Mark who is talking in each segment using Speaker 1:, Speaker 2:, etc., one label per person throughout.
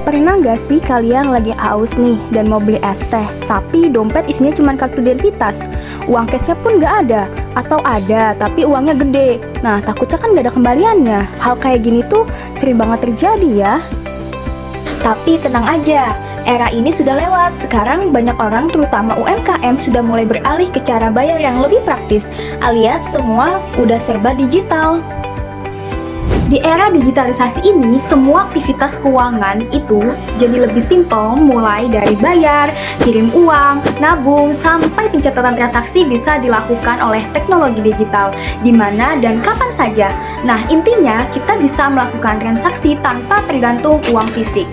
Speaker 1: Pernah nggak sih kalian lagi haus nih dan mau beli es teh, tapi dompet isinya cuma kartu identitas, uang cashnya pun nggak ada, atau ada tapi uangnya gede. Nah, takutnya kan nggak ada kembaliannya. Hal kayak gini tuh sering banget terjadi ya. Tapi tenang aja, era ini sudah lewat. Sekarang banyak orang, terutama UMKM, sudah mulai beralih ke cara bayar yang lebih praktis, alias semua udah serba digital. Di era digitalisasi ini, semua aktivitas keuangan itu jadi lebih simpel, mulai dari bayar, kirim uang, nabung, sampai pencatatan transaksi bisa dilakukan oleh teknologi digital, di mana dan kapan saja. Nah, intinya kita bisa melakukan transaksi tanpa tergantung uang fisik.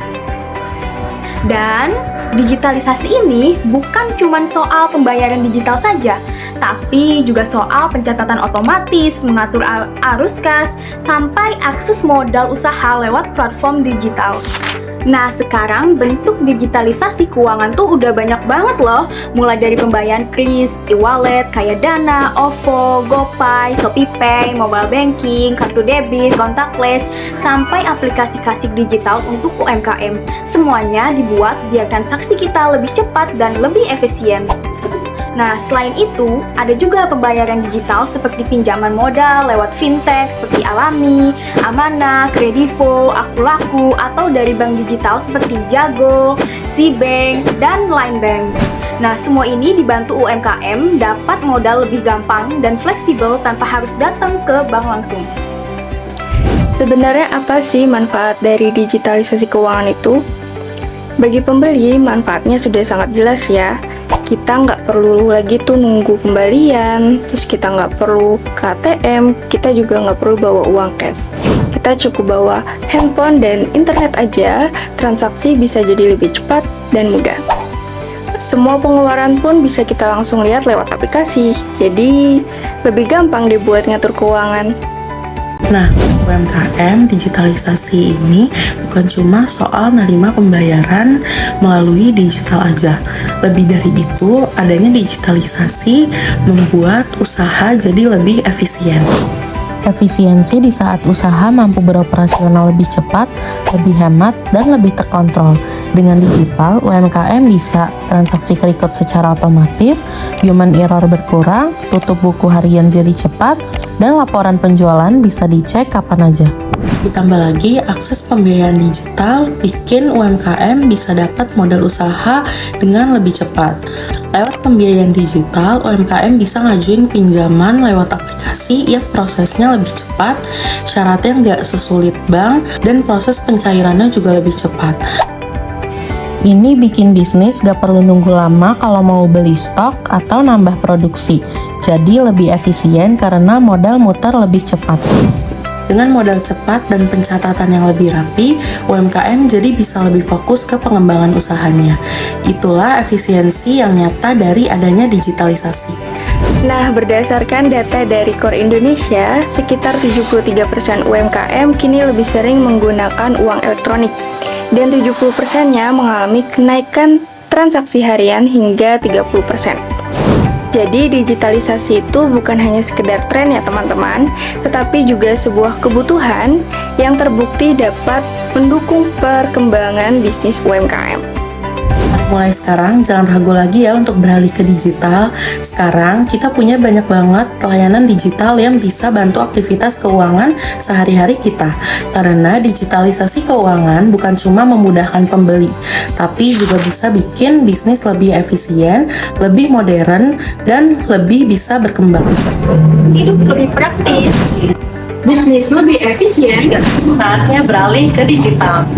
Speaker 1: Dan digitalisasi ini bukan cuma soal pembayaran digital saja, tapi juga soal pencatatan otomatis, mengatur arus kas, sampai akses modal usaha lewat platform digital. Nah, sekarang bentuk digitalisasi keuangan tuh udah banyak banget loh, mulai dari pembayaran kris, e-wallet, kayak Dana, OVO, GoPay, ShopeePay, mobile banking, kartu debit, contactless, sampai aplikasi kasih digital untuk UMKM. Semuanya dibuat biar transaksi kita lebih cepat dan lebih efisien. Nah, selain itu, ada juga pembayaran digital seperti pinjaman modal lewat fintech seperti Alami, Amanah, Kredivo, Akulaku, atau dari bank digital seperti Jago, Cbank, dan Linebank. Nah, semua ini dibantu UMKM dapat modal lebih gampang dan fleksibel tanpa harus datang ke bank langsung.
Speaker 2: Sebenarnya apa sih manfaat dari digitalisasi keuangan itu? Bagi pembeli, manfaatnya sudah sangat jelas ya. Kita nggak perlu lagi tuh nunggu kembalian, terus kita nggak perlu ke ATM, kita juga nggak perlu bawa uang cash. Kita cukup bawa handphone dan internet aja, transaksi bisa jadi lebih cepat dan mudah. Semua pengeluaran pun bisa kita langsung lihat lewat aplikasi, jadi lebih gampang dibuat ngatur keuangan.
Speaker 3: Nah, UMKM digitalisasi ini bukan cuma soal nerima pembayaran melalui digital aja. Lebih dari itu, adanya digitalisasi membuat usaha jadi lebih efisien.
Speaker 4: Efisiensi di saat usaha mampu beroperasional lebih cepat, lebih hemat, dan lebih terkontrol. Dengan digital, UMKM bisa transaksi record secara otomatis, human error berkurang, tutup buku harian jadi cepat, dan laporan penjualan bisa dicek kapan aja.
Speaker 3: Ditambah lagi, akses pembiayaan digital bikin UMKM bisa dapat modal usaha dengan lebih cepat. Lewat pembiayaan digital, UMKM bisa ngajuin pinjaman lewat aplikasi yang prosesnya lebih cepat, syaratnya nggak sesulit bank, dan proses pencairannya juga lebih cepat.
Speaker 4: Ini bikin bisnis gak perlu nunggu lama kalau mau beli stok atau nambah produksi. Jadi lebih efisien karena modal muter lebih cepat.
Speaker 3: Dengan modal cepat dan pencatatan yang lebih rapi, UMKM jadi bisa lebih fokus ke pengembangan usahanya. Itulah efisiensi yang nyata dari adanya digitalisasi.
Speaker 2: Nah, berdasarkan data dari KOR Indonesia, sekitar 73% UMKM kini lebih sering menggunakan uang elektronik. Dan 70%-nya mengalami kenaikan transaksi harian hingga 30%. Jadi digitalisasi itu bukan hanya sekedar tren ya teman-teman, tetapi juga sebuah kebutuhan yang terbukti dapat mendukung perkembangan bisnis UMKM.
Speaker 3: Mulai sekarang jangan ragu lagi ya untuk beralih ke digital. Sekarang kita punya banyak banget layanan digital yang bisa bantu aktivitas keuangan sehari-hari kita. Karena digitalisasi keuangan bukan cuma memudahkan pembeli, tapi juga bisa bikin bisnis lebih efisien, lebih modern, dan lebih bisa berkembang.
Speaker 1: Hidup lebih praktis.
Speaker 5: Bisnis lebih efisien, saatnya beralih ke digital.